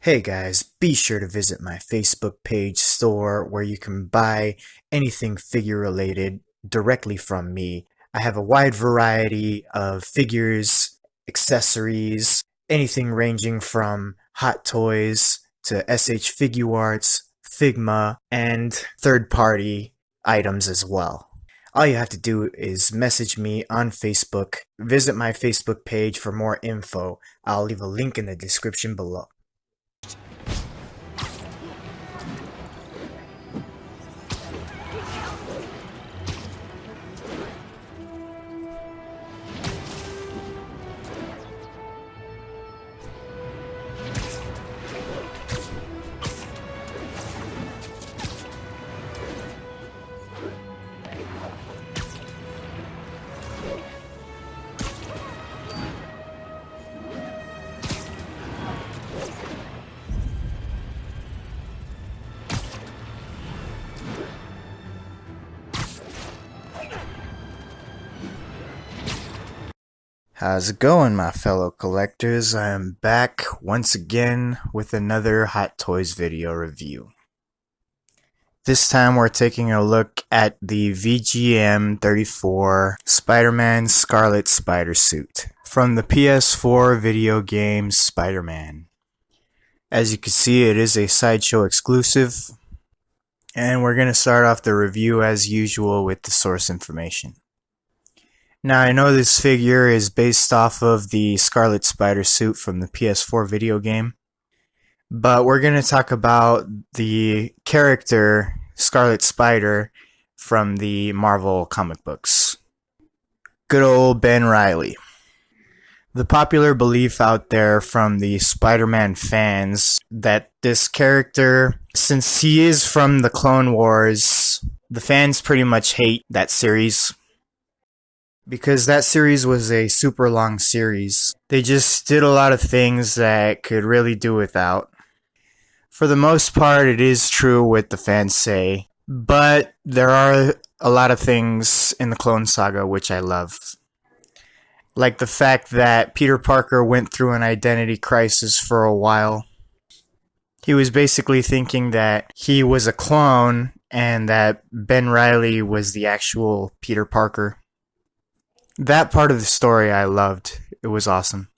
Hey guys, be sure to visit my Facebook page store where you can buy anything figure related directly from me. I have a wide variety of figures, accessories, anything ranging from hot toys to SH Figuarts, Figma, and third-party items as well. All you have to do is message me on Facebook, visit my Facebook page for more info. I'll leave a link in the description below. How's it going, my fellow collectors? I am back once again with another Hot Toys video review. This time we're taking a look at the VGM34 Spider-Man Scarlet Spider Suit from the PS4 video game Spider-Man. As you can see, it is a Sideshow exclusive, and we're going to start off the review as usual with the source information. Now, I know this figure is based off of the Scarlet Spider suit from the PS4 video game, but we're going to talk about the character Scarlet Spider from the Marvel comic books. Good old Ben Reilly. The popular belief out there from the Spider-Man fans that this character, since he is from the Clone Wars, the fans pretty much hate that series. Because that series was a super long series. They just did a lot of things that could really do without. For the most part, it is true what the fans say, but there are a lot of things in the Clone Saga which I love. Like the fact that Peter Parker went through an identity crisis for a while. He was basically thinking that he was a clone and that Ben Reilly was the actual Peter Parker. That part of the story I loved. It was awesome.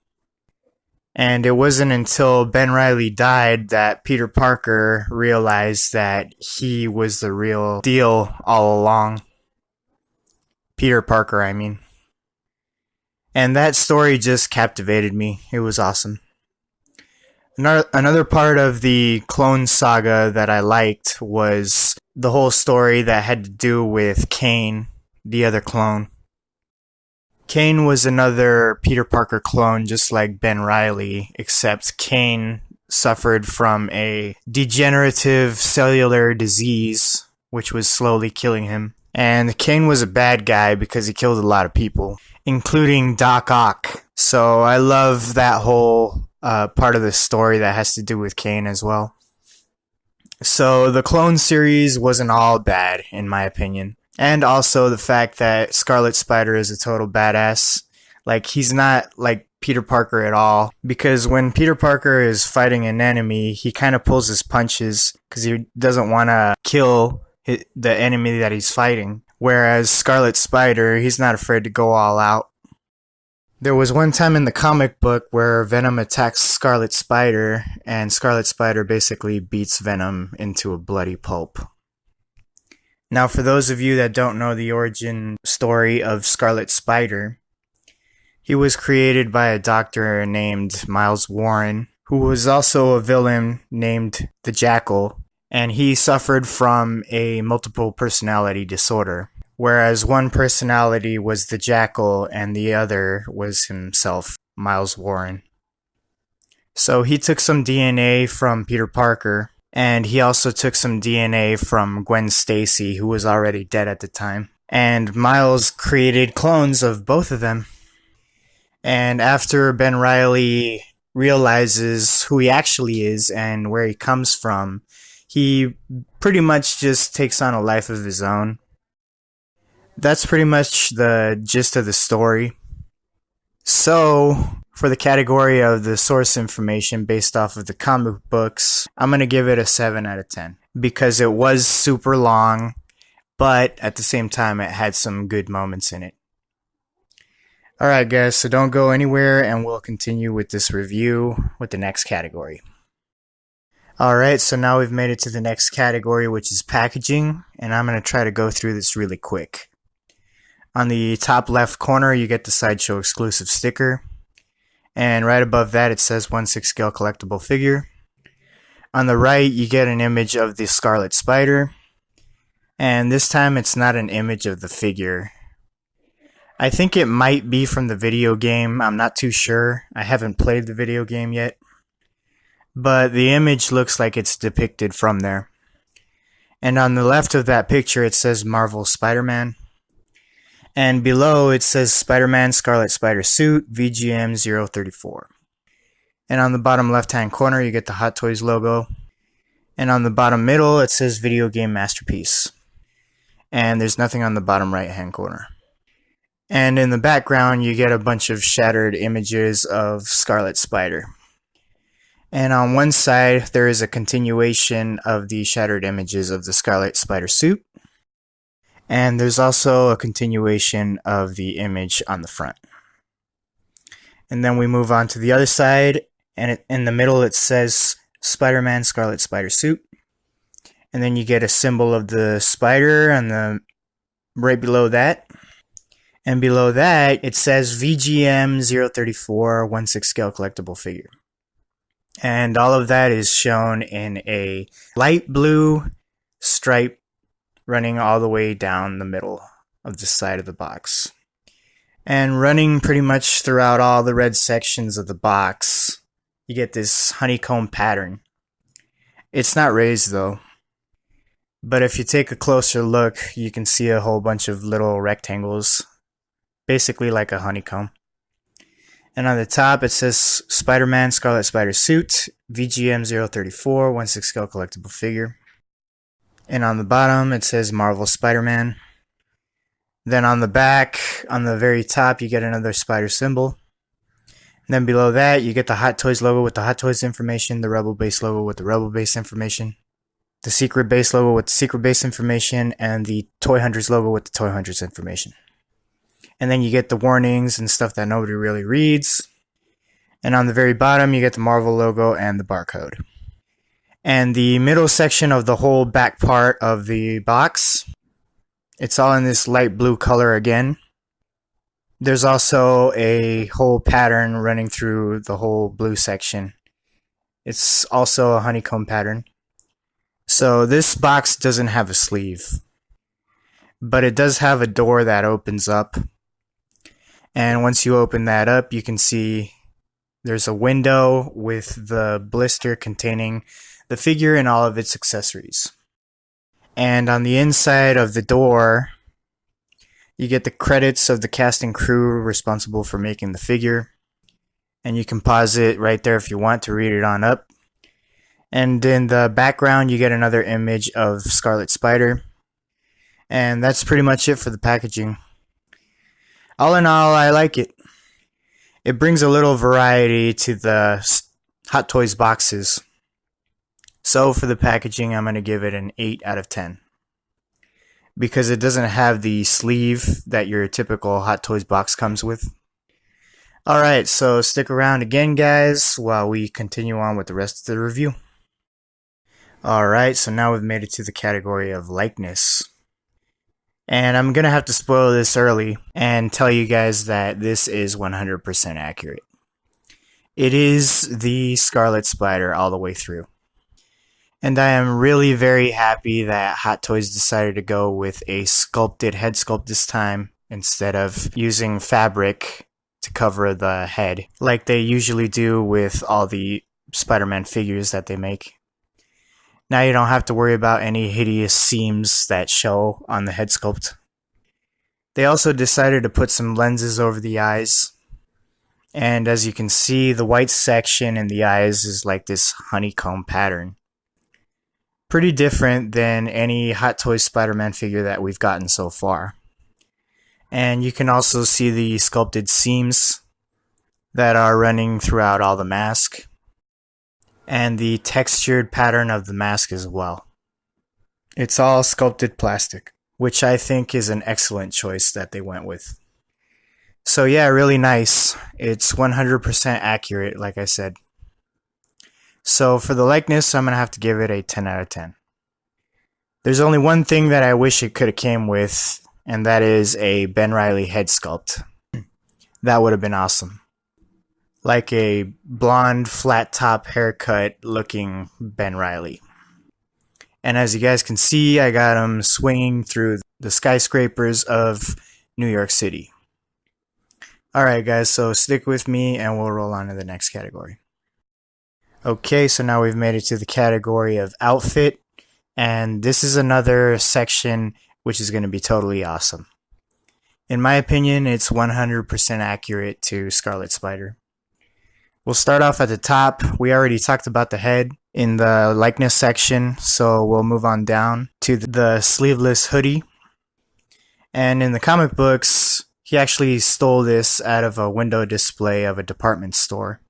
And it wasn't until Ben Reilly died that Peter Parker realized that he was the real deal all along. Peter Parker, I mean. And that story just captivated me. It was awesome. Another part of the Clone Saga that I liked was the whole story that had to do with Kane, the other clone. Kane was another Peter Parker clone just like Ben Reilly, except Kane suffered from a degenerative cellular disease, which was slowly killing him. And Kane was a bad guy because he killed a lot of people, including Doc Ock. So I love that whole part of the story that has to do with Kane as well. So the Clone series wasn't all bad, in my opinion. And also the fact that Scarlet Spider is a total badass. Like, he's not like Peter Parker at all. Because when Peter Parker is fighting an enemy, he kind of pulls his punches because he doesn't want to kill the enemy that he's fighting. Whereas Scarlet Spider, he's not afraid to go all out. There was one time in the comic book where Venom attacks Scarlet Spider, and Scarlet Spider basically beats Venom into a bloody pulp. Now, for those of you that don't know the origin story of Scarlet Spider, he was created by a doctor named Miles Warren, who was also a villain named the Jackal, and he suffered from a multiple personality disorder, whereas one personality was the Jackal and the other was himself, Miles Warren. So he took some DNA from Peter Parker, and he also took some DNA from Gwen Stacy, who was already dead at the time. And Miles created clones of both of them. And after Ben Reilly realizes who he actually is and where he comes from, he pretty much just takes on a life of his own. That's pretty much the gist of the story. So, for the category of the source information based off of the comic books, I'm going to give it a 7 out of 10 because it was super long, but at the same time it had some good moments in it. Alright guys, so don't go anywhere and we'll continue with this review with the next category. Alright, so now we've made it to the next category, which is packaging, and I'm going to try to go through this really quick. On the top left corner, you get the Sideshow exclusive sticker, and right above that it says 1/6 scale collectible figure. On the right, you get an image of the Scarlet Spider, and this time it's not an image of the figure. I think it might be from the video game, I'm not too sure, I haven't played the video game yet, but the image looks like it's depicted from there. And on the left of that picture it says Marvel Spider-Man. And below it says Spider-Man Scarlet Spider Suit VGM 034. And on the bottom left hand corner you get the Hot Toys logo. And on the bottom middle it says Video Game Masterpiece. And there's nothing on the bottom right hand corner. And in the background you get a bunch of shattered images of Scarlet Spider. And on one side there is a continuation of the shattered images of the Scarlet Spider suit. And there's also a continuation of the image on the front. And then we move on to the other side, and in the middle it says Spider-Man Scarlet Spider Suit. And then you get a symbol of the spider and right below that. And below that it says VGM 034 1/6 scale collectible figure. And all of that is shown in a light blue stripe running all the way down the middle of the side of the box. And running pretty much throughout all the red sections of the box, you get this honeycomb pattern. It's not raised though, but if you take a closer look, you can see a whole bunch of little rectangles, basically like a honeycomb. And on the top it says Spider-Man Scarlet Spider Suit VGM 034 1/6 scale collectible figure. And on the bottom it says Marvel Spider-Man. Then on the back, on the very top, you get another spider symbol. And then below that you get the Hot Toys logo with the Hot Toys information, the Rebel Base logo with the Rebel Base information, the Secret Base logo with the Secret Base information, and the Toy Hunters logo with the Toy Hunters information. And then you get the warnings and stuff that nobody really reads. And on the very bottom you get the Marvel logo and the barcode. And the middle section of the whole back part of the box, it's all in this light blue color again. There's also a whole pattern running through the whole blue section. It's also a honeycomb pattern. So this box doesn't have a sleeve, but it does have a door that opens up. And once you open that up, you can see there's a window with the blister containing the figure and all of its accessories. And on the inside of the door, you get the credits of the cast and crew responsible for making the figure. And you can pause it right there if you want to read it on up. And in the background, you get another image of Scarlet Spider. And that's pretty much it for the packaging. All in all, I like it. It brings a little variety to the Hot Toys boxes. So for the packaging, I'm going to give it an 8 out of 10. Because it doesn't have the sleeve that your typical Hot Toys box comes with. Alright, so stick around again guys while we continue on with the rest of the review. Alright, so now we've made it to the category of likeness. And I'm going to have to spoil this early and tell you guys that this is 100% accurate. It is the Scarlet Spider all the way through. And I am really very happy that Hot Toys decided to go with a sculpted head sculpt this time instead of using fabric to cover the head like they usually do with all the Spider-Man figures that they make. Now you don't have to worry about any hideous seams that show on the head sculpt. They also decided to put some lenses over the eyes. And as you can see, the white section in the eyes is like this honeycomb pattern. Pretty different than any Hot Toys Spider-Man figure that we've gotten so far. And you can also see the sculpted seams that are running throughout all the mask, and the textured pattern of the mask as well. It's all sculpted plastic, which I think is an excellent choice that they went with. So yeah, really nice. It's 100% accurate, like I said. So for the likeness, I'm going to have to give it a 10 out of 10. There's only one thing that I wish it could have came with, and that is a Ben Reilly head sculpt. That would have been awesome. Like a blonde, flat top haircut looking Ben Reilly. And as you guys can see, I got him swinging through the skyscrapers of New York City. Alright guys, so stick with me and we'll roll on to the next category. Okay, so now we've made it to the category of outfit, and this is another section which is going to be totally awesome. In my opinion, it's 100% accurate to Scarlet Spider. We'll start off at the top. We already talked about the head in the likeness section, so we'll move on down to the sleeveless hoodie. And in the comic books, he actually stole this out of a window display of a department store.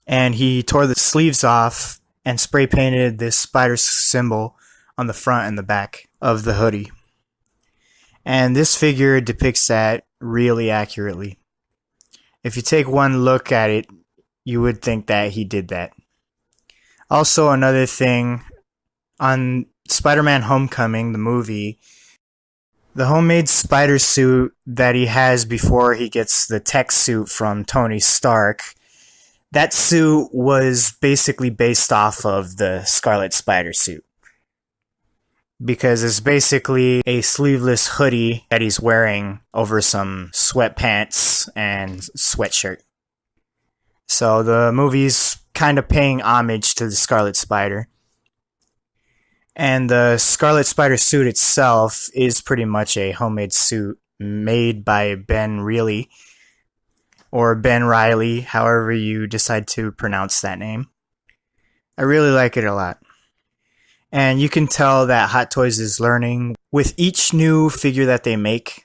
And he tore the sleeves off and spray painted this spider symbol on the front and the back of the hoodie. And this figure depicts that really accurately. If you take one look at it, you would think that he did that. Also, another thing, on Spider-Man Homecoming, the movie, the homemade spider suit that he has before he gets the tech suit from Tony Stark, that suit was basically based off of the Scarlet Spider suit. Because it's basically a sleeveless hoodie that he's wearing over some sweatpants and sweatshirt. So the movie's kind of paying homage to the Scarlet Spider. And the Scarlet Spider suit itself is pretty much a homemade suit made by Ben Reilly, or Ben Reilly, however you decide to pronounce that name. I really like it a lot. And you can tell that Hot Toys is learning with each new figure that they make.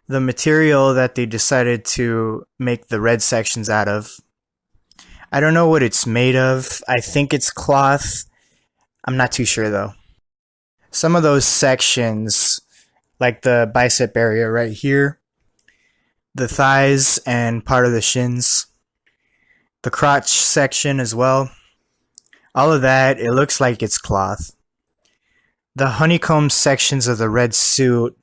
The material that they decided to make the red sections out of, I don't know what it's made of. I think it's cloth. I'm not too sure though. Some of those sections, like the bicep area right here, the thighs and part of the shins, the crotch section as well, all of that, it looks like it's cloth. The honeycomb sections of the red suit,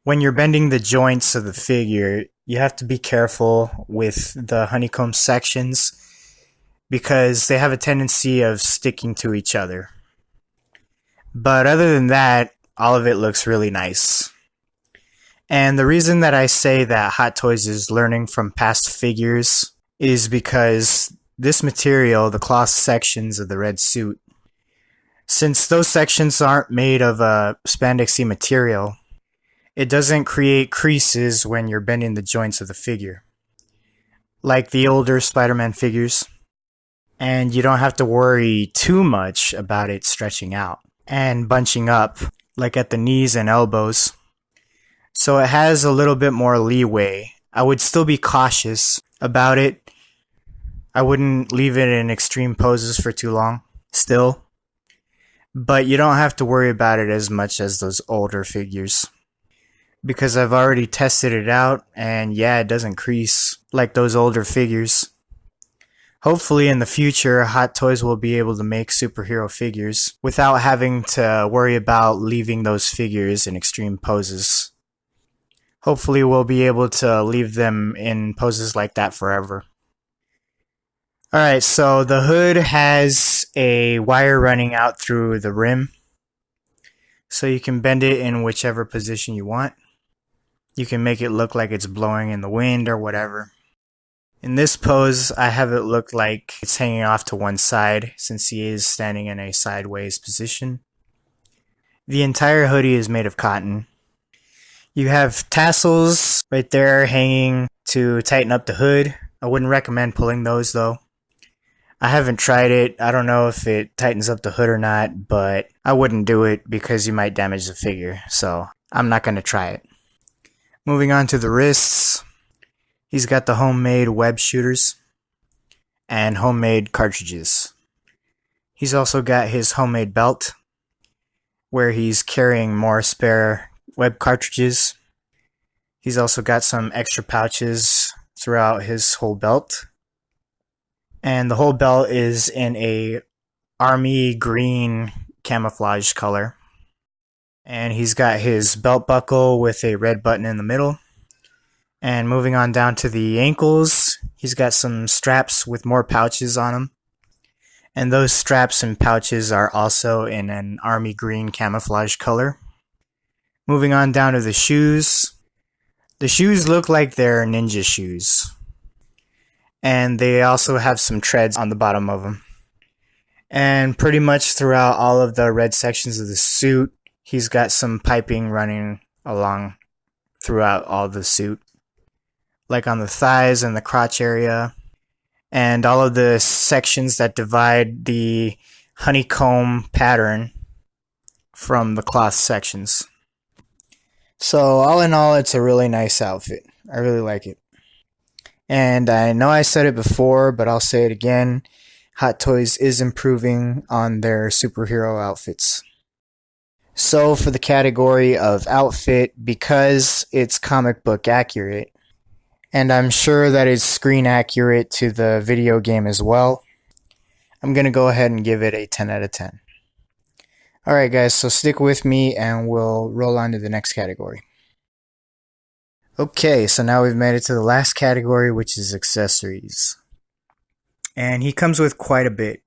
when you're bending the joints of the figure, you have to be careful with the honeycomb sections because they have a tendency of sticking to each other. But other than that, all of it looks really nice. And the reason that I say that Hot Toys is learning from past figures is because this material, the cloth sections of the red suit, since those sections aren't made of a spandexy material, it doesn't create creases when you're bending the joints of the figure, like the older Spider-Man figures. And you don't have to worry too much about it stretching out and bunching up, like at the knees and elbows. So it has a little bit more leeway. I would still be cautious about it. I wouldn't leave it in extreme poses for too long, still. But you don't have to worry about it as much as those older figures. Because I've already tested it out, and yeah, it doesn't crease like those older figures. Hopefully in the future, Hot Toys will be able to make superhero figures without having to worry about leaving those figures in extreme poses. Hopefully we'll be able to leave them in poses like that forever. Alright, so the hood has a wire running out through the rim, so you can bend it in whichever position you want. You can make it look like it's blowing in the wind or whatever. In this pose, I have it look like it's hanging off to one side since he is standing in a sideways position. The entire hoodie is made of cotton. You have tassels right there hanging to tighten up the hood. I wouldn't recommend pulling those though. I haven't tried it. I don't know if it tightens up the hood or not, but I wouldn't do it because you might damage the figure, so I'm not going to try it. Moving on to the wrists. He's got the homemade web shooters and homemade cartridges. He's also got his homemade belt, where he's carrying more spare web cartridges. He's also got some extra pouches throughout his whole belt. And the whole belt is in a army green camouflage color. And he's got his belt buckle with a red button in the middle. And moving on down to the ankles, he's got some straps with more pouches on them. And those straps and pouches are also in an army green camouflage color. Moving on down to the shoes. The shoes look like they're ninja shoes. And they also have some treads on the bottom of them. And pretty much throughout all of the red sections of the suit, he's got some piping running along throughout all the suit. Like on the thighs and the crotch area. And all of the sections that divide the honeycomb pattern from the cloth sections. So all in all, it's a really nice outfit. I really like it. And I know I said it before, but I'll say it again. Hot Toys is improving on their superhero outfits. So for the category of outfit, because it's comic book accurate, and I'm sure that it's screen accurate to the video game as well, I'm going to go ahead and give it a 10 out of 10. Alright guys, so stick with me and we'll roll on to the next category. Okay, so now we've made it to the last category, which is accessories. And he comes with quite a bit.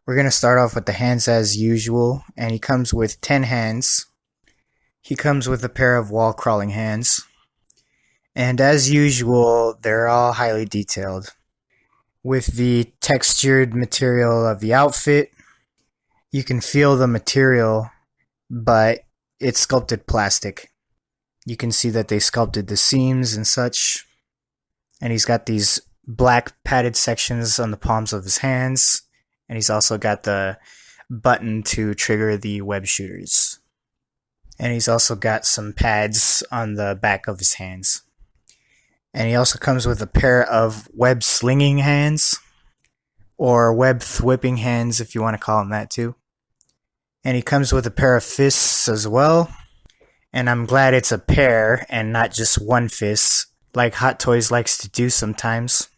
We're going to start off with the hands as usual, and he comes with 10 hands. He comes with a pair of wall crawling hands. And as usual, they're all highly detailed. With the textured material of the outfit, you can feel the material, but it's sculpted plastic. You can see that they sculpted the seams and such. And he's got these black padded sections on the palms of his hands. And he's also got the button to trigger the web shooters. And he's also got some pads on the back of his hands. And he also comes with a pair of web slinging hands. Or web thwipping hands, if you want to call them that too. And he comes with a pair of fists as well. And I'm glad it's a pair and not just one fist, like Hot Toys likes to do sometimes.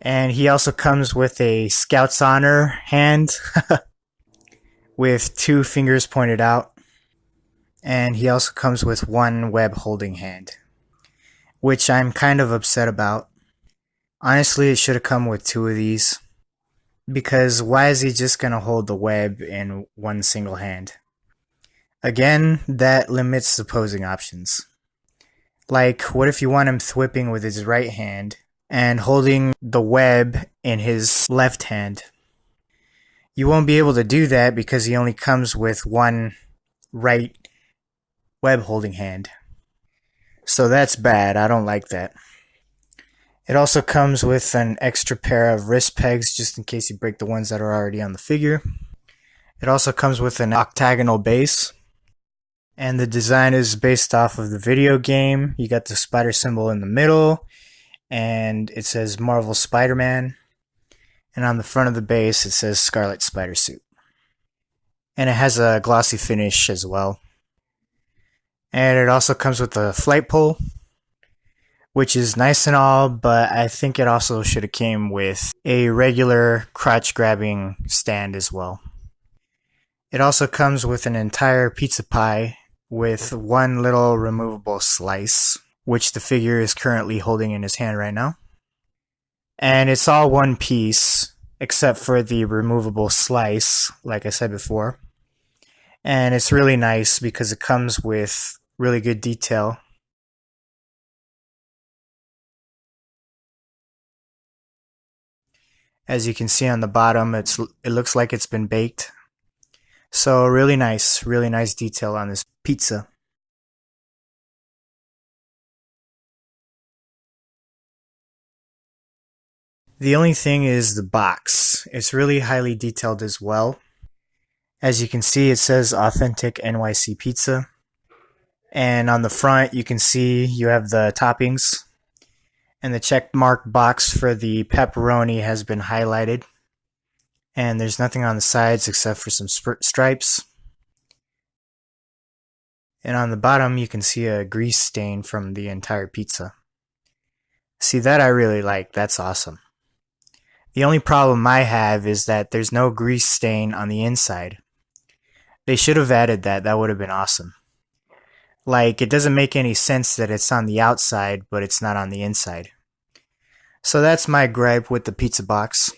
And he also comes with a Scout's Honor hand with 2 fingers pointed out. And he also comes with 1 web holding hand, which I'm kind of upset about. Honestly, it should have come with 2 of these. Because why is he just going to hold the web in 1 single hand? Again, that limits the posing options. Like, what if you want him thwipping with his right hand and holding the web in his left hand? You won't be able to do that because he only comes with 1 right web holding hand. So that's bad. I don't like that. It also comes with an extra pair of wrist pegs just in case you break the ones that are already on the figure. It also comes with an octagonal base. And the design is based off of the video game. You got the spider symbol in the middle. And it says Marvel Spider-Man. And on the front of the base it says Scarlet Spider Suit. And it has a glossy finish as well. And it also comes with a flight pole, which is nice and all, but I think it also should have came with a regular crotch grabbing stand as well. It also comes with an entire pizza pie with 1 little removable slice, which the figure is currently holding in his hand right now. And it's all 1 piece, except for the removable slice, like I said before. And it's really nice because it comes with really good detail. As you can see on the bottom, it looks like it's been baked. So really nice detail on this pizza. The only thing is the box. It's really highly detailed as well. As you can see, it says Authentic NYC Pizza. And on the front, you can see you have the toppings. And the check mark box for the pepperoni has been highlighted. And there's nothing on the sides except for some stripes. And on the bottom you can see a grease stain from the entire pizza. See, that I really like. That's awesome. The only problem I have is that there's no grease stain on the inside. They should have added that. That would have been awesome. Like, it doesn't make any sense that it's on the outside, but it's not on the inside. So that's my gripe with the pizza box.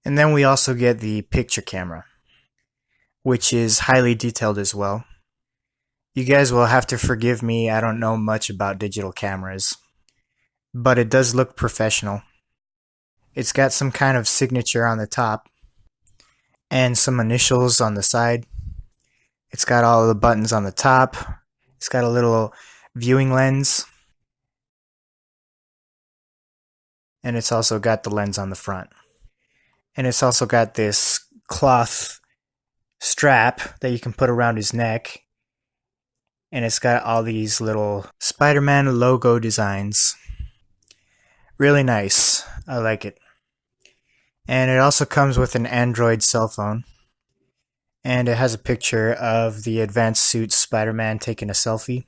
And then we also get the picture camera, which is highly detailed as well. You guys will have to forgive me, I don't know much about digital cameras, but it does look professional. It's got some kind of signature on the top and some initials on the side. It's got all the buttons on the top. It's got a little viewing lens. And it's also got the lens on the front. And it's also got this cloth strap that you can put around his neck. And it's got all these little Spider-Man logo designs. Really nice. I like it. And it also comes with an Android cell phone. And it has a picture of the advanced suit Spider-Man taking a selfie.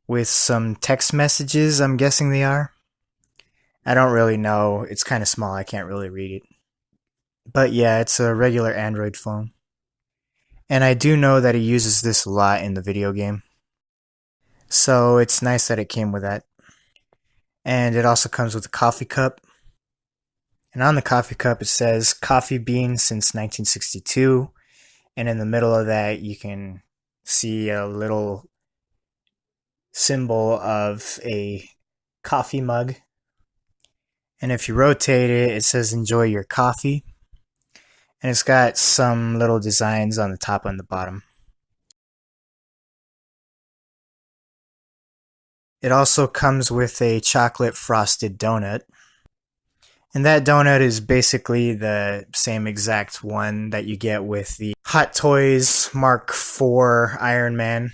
With some text messages, I'm guessing they are. I don't really know. It's kind of small. I can't really read it. But yeah, it's a regular Android phone. And I do know that he uses this a lot in the video game. So it's nice that it came with that. And it also comes with a coffee cup. And on the coffee cup it says coffee bean since 1962. And in the middle of that you can see a little symbol of a coffee mug. And if you rotate it, it says enjoy your coffee. And it's got some little designs on the top and the bottom. It also comes with a chocolate frosted donut. And that donut is basically the same exact one that you get with the Hot Toys Mark IV Iron Man.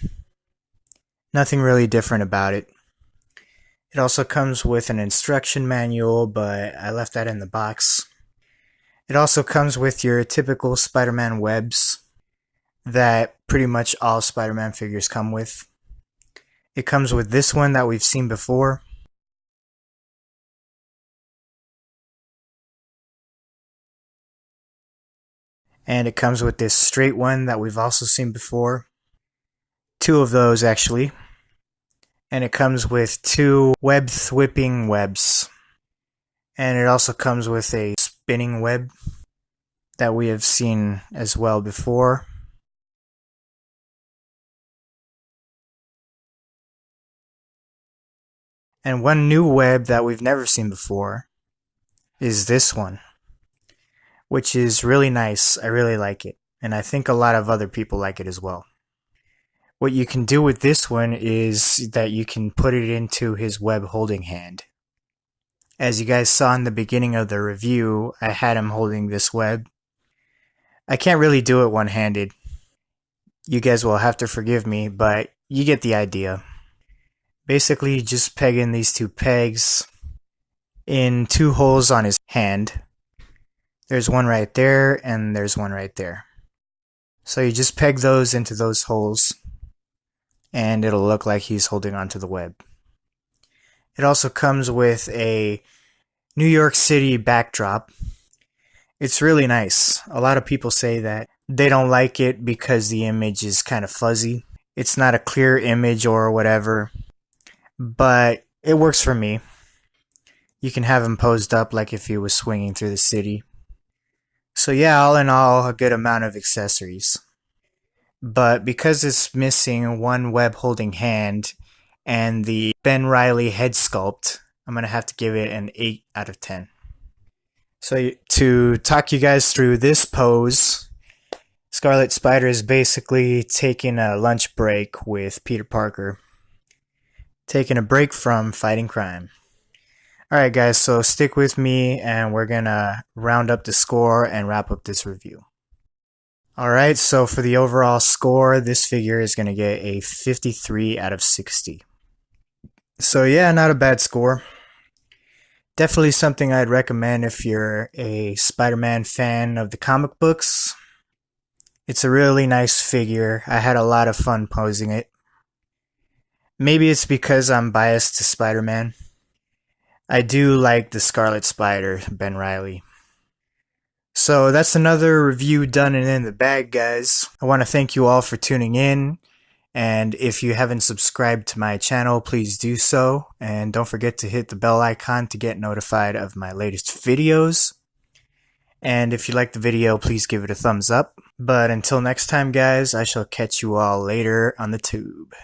Nothing really different about it. It also comes with an instruction manual, but I left that in the box. It also comes with your typical Spider-Man webs that pretty much all Spider-Man figures come with. It comes with this one that we've seen before. And it comes with this straight one that we've also seen before. Two of those actually. And it comes with two web whipping webs. And it also comes with a spinning web that we have seen as well before. And one new web that we've never seen before is this one, which is really nice. I really like it. And I think a lot of other people like it as well. What you can do with this one is that you can put it into his web holding hand. As you guys saw in the beginning of the review, I had him holding this web. I can't really do it one-handed. You guys will have to forgive me, but you get the idea. Basically, just peg in these two pegs in two holes on his hand. There's one right there, and there's one right there. So you just peg those into those holes, and it'll look like he's holding onto the web. It also comes with a New York City backdrop. It's really nice. A lot of people say that they don't like it because the image is kind of fuzzy. It's not a clear image or whatever, but it works for me. You can have him posed up like if he was swinging through the city. So yeah, all in all, a good amount of accessories. But because it's missing one web holding hand and the Ben Reilly head sculpt, I'm going to have to give it an 8 out of 10. So to talk you guys through this pose, Scarlet Spider is basically taking a lunch break with Peter Parker. Taking a break from fighting crime. Alright guys, so stick with me and we're gonna round up the score and wrap up this review. Alright, so for the overall score, this figure is gonna get a 53 out of 60. So yeah, not a bad score. Definitely something I'd recommend if you're a Spider-Man fan of the comic books. It's a really nice figure. I had a lot of fun posing it. Maybe it's because I'm biased to Spider-Man. I do like the Scarlet Spider, Ben Reilly. So that's another review done and in the bag, guys. I want to thank you all for tuning in. And if you haven't subscribed to my channel, please do so. And don't forget to hit the bell icon to get notified of my latest videos. And if you like the video, please give it a thumbs up. But until next time, guys, I shall catch you all later on the tube.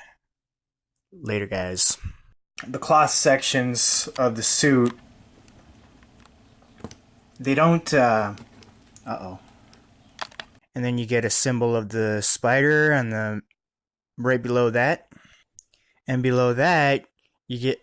Later, guys. The cloth sections of the suit, they don't, uh-oh. And then you get a symbol of the spider on the right below that. And below that, you get